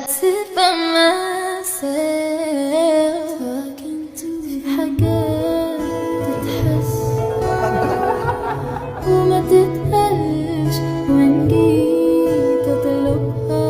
sit by myself talking to حاجات تتحس وما تتقالش وإن جيت أطلبها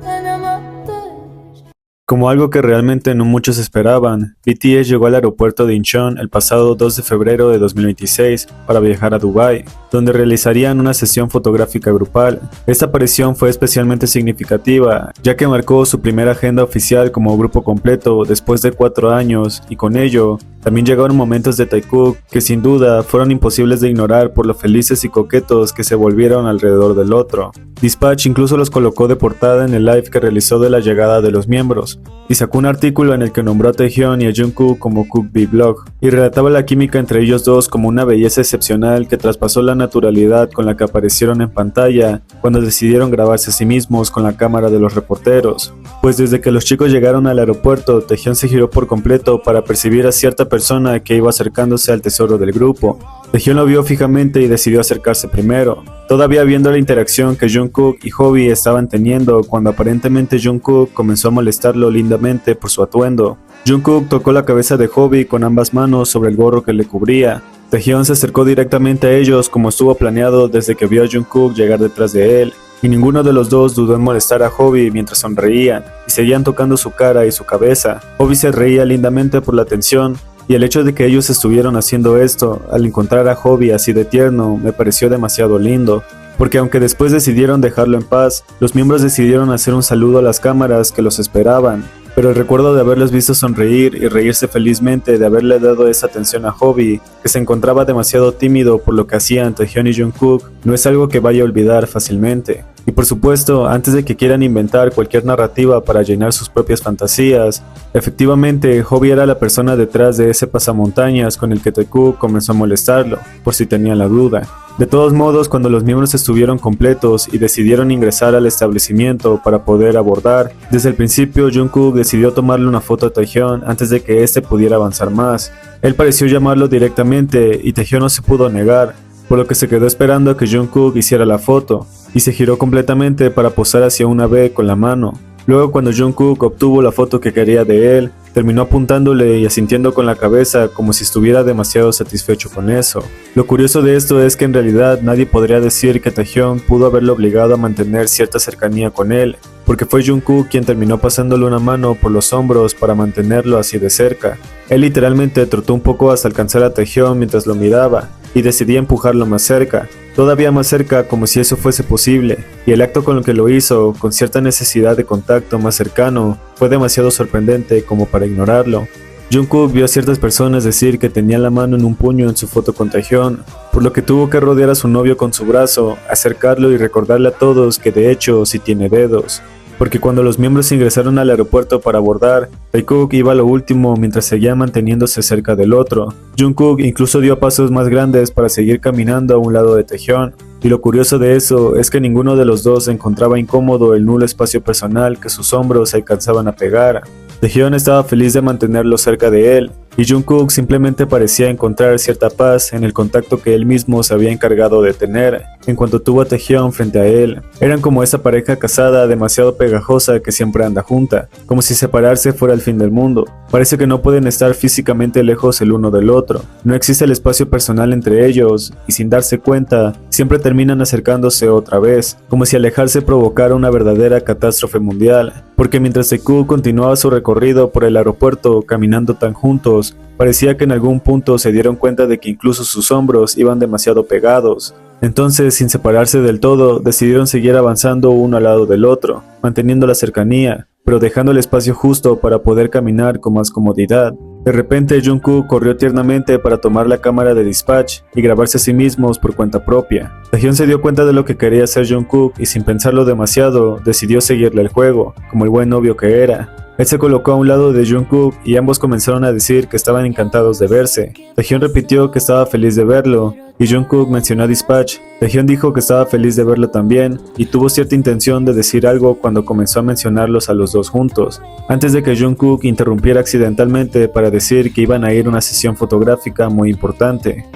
أنا ما أقدرش. Como algo que realmente no muchos esperaban, BTS llegó al aeropuerto de Incheon el pasado 2 de febrero de 2026 para viajar a Dubái, donde realizarían una sesión fotográfica grupal. Esta aparición fue especialmente significativa, ya que marcó su primera agenda oficial como grupo completo después de 4 años, y con ello, también llegaron momentos de Taekook que sin duda fueron imposibles de ignorar por lo felices y coquetos que se volvieron alrededor del otro. Dispatch incluso los colocó de portada en el live que realizó de la llegada de los miembros, y sacó un artículo en el que nombró a Taehyun y a Jungkook como Kook B-Vlog, y relataba la química entre ellos dos como una belleza excepcional que traspasó la naturalidad con la que aparecieron en pantalla cuando decidieron grabarse a sí mismos con la cámara de los reporteros. Pues desde que los chicos llegaron al aeropuerto, Taehyun se giró por completo para percibir a cierta persona que iba acercándose al tesoro del grupo. Taehyun lo vio fijamente y decidió acercarse primero, todavía viendo la interacción que Jungkook y Hobi estaban teniendo cuando aparentemente Jungkook comenzó a molestarlo lindamente por su atuendo. Jungkook tocó la cabeza de Hobi con ambas manos sobre el gorro que le cubría. Taehyun se acercó directamente a ellos como estuvo planeado desde que vio a Jungkook llegar detrás de él, y ninguno de los dos dudó en molestar a Hobi mientras sonreían y seguían tocando su cara y su cabeza. Hobi se reía lindamente por la atención, y el hecho de que ellos estuvieron haciendo esto, al encontrar a Hobi así de tierno, me pareció demasiado lindo, porque aunque después decidieron dejarlo en paz, los miembros decidieron hacer un saludo a las cámaras que los esperaban. Pero el recuerdo de haberlos visto sonreír y reírse felizmente de haberle dado esa atención a Hobi, que se encontraba demasiado tímido por lo que hacían Taehyun y Jungkook, no es algo que vaya a olvidar fácilmente. Y por supuesto, antes de que quieran inventar cualquier narrativa para llenar sus propias fantasías, efectivamente Hobi era la persona detrás de ese pasamontañas con el que Taekook comenzó a molestarlo, por si tenían la duda. De todos modos, cuando los miembros estuvieron completos y decidieron ingresar al establecimiento para poder abordar, desde el principio Jungkook decidió tomarle una foto a Taehyun antes de que éste pudiera avanzar más. Él pareció llamarlo directamente y Taehyun no se pudo negar, por lo que se quedó esperando a que Jungkook hiciera la foto, y se giró completamente para posar hacia una B con la mano. Luego, cuando Jungkook obtuvo la foto que quería de él, terminó apuntándole y asintiendo con la cabeza como si estuviera demasiado satisfecho con eso. Lo curioso de esto es que en realidad nadie podría decir que Taehyun pudo haberlo obligado a mantener cierta cercanía con él, porque fue Jungkook quien terminó pasándole una mano por los hombros para mantenerlo así de cerca. Él literalmente trotó un poco hasta alcanzar a Taehyun mientras lo miraba, y decidí empujarlo más cerca, todavía más cerca como si eso fuese posible, y el acto con el que lo hizo, con cierta necesidad de contacto más cercano, fue demasiado sorprendente como para ignorarlo. Jungkook vio a ciertas personas decir que tenían la mano en un puño en su foto con Taehyun, por lo que tuvo que rodear a su novio con su brazo, acercarlo y recordarle a todos que de hecho sí tiene dedos. Porque cuando los miembros ingresaron al aeropuerto para abordar, Taekook iba a lo último mientras seguía manteniéndose cerca del otro. Jungkook incluso dio pasos más grandes para seguir caminando a un lado de Taehyun, y lo curioso de eso es que ninguno de los dos encontraba incómodo el nulo espacio personal que sus hombros se alcanzaban a pegar. Taehyun estaba feliz de mantenerlo cerca de él, y Jungkook simplemente parecía encontrar cierta paz en el contacto que él mismo se había encargado de tener, en cuanto tuvo a Taehyun frente a él. Eran como esa pareja casada demasiado pegajosa que siempre anda junta, como si separarse fuera el fin del mundo. Parece que no pueden estar físicamente lejos el uno del otro, no existe el espacio personal entre ellos, y sin darse cuenta, siempre terminan acercándose otra vez, como si alejarse provocara una verdadera catástrofe mundial, porque mientras Taekook continuaba su recorrido por el aeropuerto caminando tan juntos, parecía que en algún punto se dieron cuenta de que incluso sus hombros iban demasiado pegados. Entonces, sin separarse del todo, decidieron seguir avanzando uno al lado del otro, manteniendo la cercanía, pero dejando el espacio justo para poder caminar con más comodidad. De repente, Jungkook corrió tiernamente para tomar la cámara de Dispatch y grabarse a sí mismos por cuenta propia. Taehyun se dio cuenta de lo que quería hacer Jungkook y sin pensarlo demasiado, decidió seguirle el juego, como el buen novio que era. Él se colocó a un lado de Jungkook y ambos comenzaron a decir que estaban encantados de verse. Taehyun repitió que estaba feliz de verlo, y Jungkook mencionó a Dispatch. Taehyun dijo que estaba feliz de verlo también, y tuvo cierta intención de decir algo cuando comenzó a mencionarlos a los dos juntos, antes de que Jungkook interrumpiera accidentalmente para decir que iban a ir a una sesión fotográfica muy importante.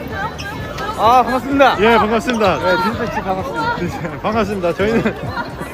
반갑습니다. 예, 반갑습니다. 네, 딘스 씨 반갑습니다. 반갑습니다. 저희는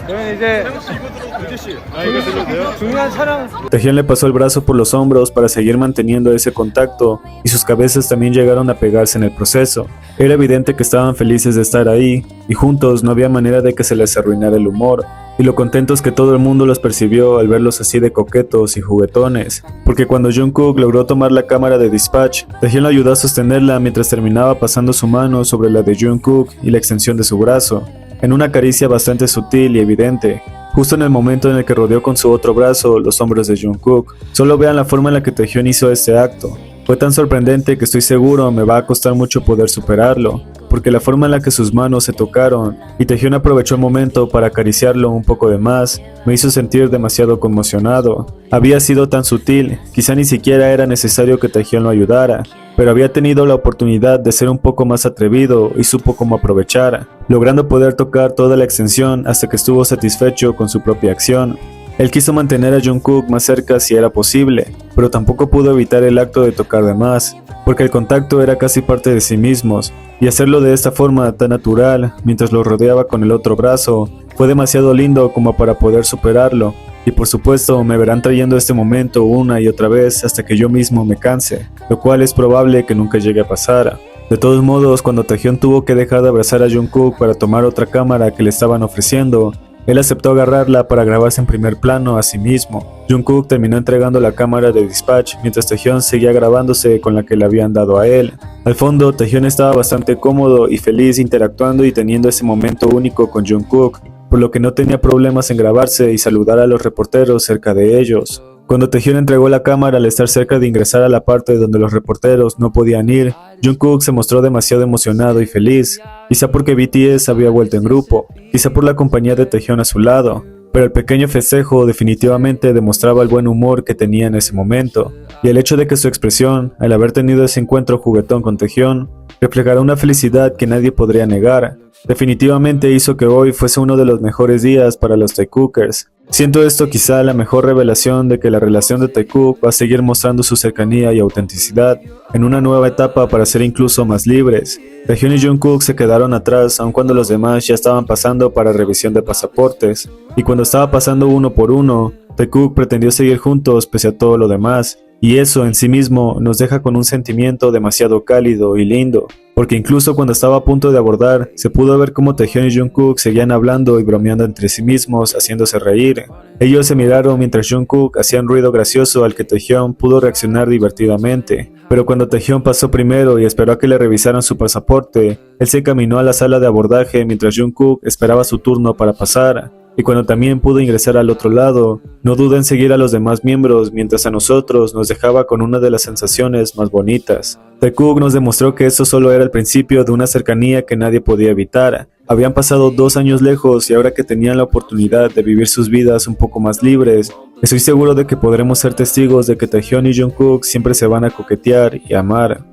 저는 이제 이거 들려도 돼요? 중요한 촬영 Taehyung le pasó el brazo por los hombros para seguir manteniendo ese contacto y sus cabezas también llegaron a pegarse en el proceso. Era evidente que estaban felices de estar ahí y juntos no había manera de que se les arruinara el humor. Y lo contentos que todo el mundo los percibió al verlos así de coquetos y juguetones, porque cuando Jungkook logró tomar la cámara de Dispatch, Taehyung lo ayudó a sostenerla mientras terminaba pasando su mano sobre la de Jungkook y la extensión de su brazo, en una caricia bastante sutil y evidente, justo en el momento en el que rodeó con su otro brazo los hombros de Jungkook. Solo vean la forma en la que Taehyung hizo este acto. Fue tan sorprendente que estoy seguro me va a costar mucho poder superarlo, porque la forma en la que sus manos se tocaron y Taehyung aprovechó el momento para acariciarlo un poco de más, me hizo sentir demasiado conmocionado. Había sido tan sutil, quizá ni siquiera era necesario que Taehyung lo ayudara, pero había tenido la oportunidad de ser un poco más atrevido y supo cómo aprovechar, logrando poder tocar toda la extensión hasta que estuvo satisfecho con su propia acción. Él quiso mantener a Jungkook más cerca si era posible, pero tampoco pudo evitar el acto de tocar de más, porque el contacto era casi parte de sí mismos, y hacerlo de esta forma tan natural, mientras lo rodeaba con el otro brazo, fue demasiado lindo como para poder superarlo, y por supuesto me verán trayendo este momento una y otra vez hasta que yo mismo me canse, lo cual es probable que nunca llegue a pasar. De todos modos, cuando Taehyung tuvo que dejar de abrazar a Jungkook para tomar otra cámara que le estaban ofreciendo, él aceptó agarrarla para grabarse en primer plano a sí mismo. Jungkook terminó entregando la cámara de Dispatch mientras Taehyung seguía grabándose con la que le habían dado a él. Al fondo, Taehyung estaba bastante cómodo y feliz interactuando y teniendo ese momento único con Jungkook, por lo que no tenía problemas en grabarse y saludar a los reporteros cerca de ellos. Cuando Taehyung entregó la cámara al estar cerca de ingresar a la parte donde los reporteros no podían ir, Jungkook se mostró demasiado emocionado y feliz, quizá porque BTS había vuelto en grupo, quizá por la compañía de Taehyung a su lado, pero el pequeño festejo definitivamente demostraba el buen humor que tenía en ese momento, y el hecho de que su expresión, al haber tenido ese encuentro juguetón con Taehyung, reflejara una felicidad que nadie podría negar, definitivamente hizo que hoy fuese uno de los mejores días para los Taekookers. Siento esto quizá la mejor revelación de que la relación de Taekook va a seguir mostrando su cercanía y autenticidad en una nueva etapa para ser incluso más libres. Taehyung y Jungkook se quedaron atrás aun cuando los demás ya estaban pasando para revisión de pasaportes, y cuando estaba pasando uno por uno, Taekook pretendió seguir juntos pese a todo lo demás, y eso en sí mismo nos deja con un sentimiento demasiado cálido y lindo, porque incluso cuando estaba a punto de abordar, se pudo ver cómo Taehyung y Jungkook seguían hablando y bromeando entre sí mismos, haciéndose reír. Ellos se miraron mientras Jungkook hacía un ruido gracioso al que Taehyung pudo reaccionar divertidamente, pero cuando Taehyung pasó primero y esperó a que le revisaran su pasaporte, él se caminó a la sala de abordaje mientras Jungkook esperaba su turno para pasar. Y cuando también pudo ingresar al otro lado, no dudó en seguir a los demás miembros mientras a nosotros nos dejaba con una de las sensaciones más bonitas. Taekook nos demostró que eso solo era el principio de una cercanía que nadie podía evitar. Habían pasado 2 años lejos y ahora que tenían la oportunidad de vivir sus vidas un poco más libres, estoy seguro de que podremos ser testigos de que Taehyung y Jungkook siempre se van a coquetear y amar.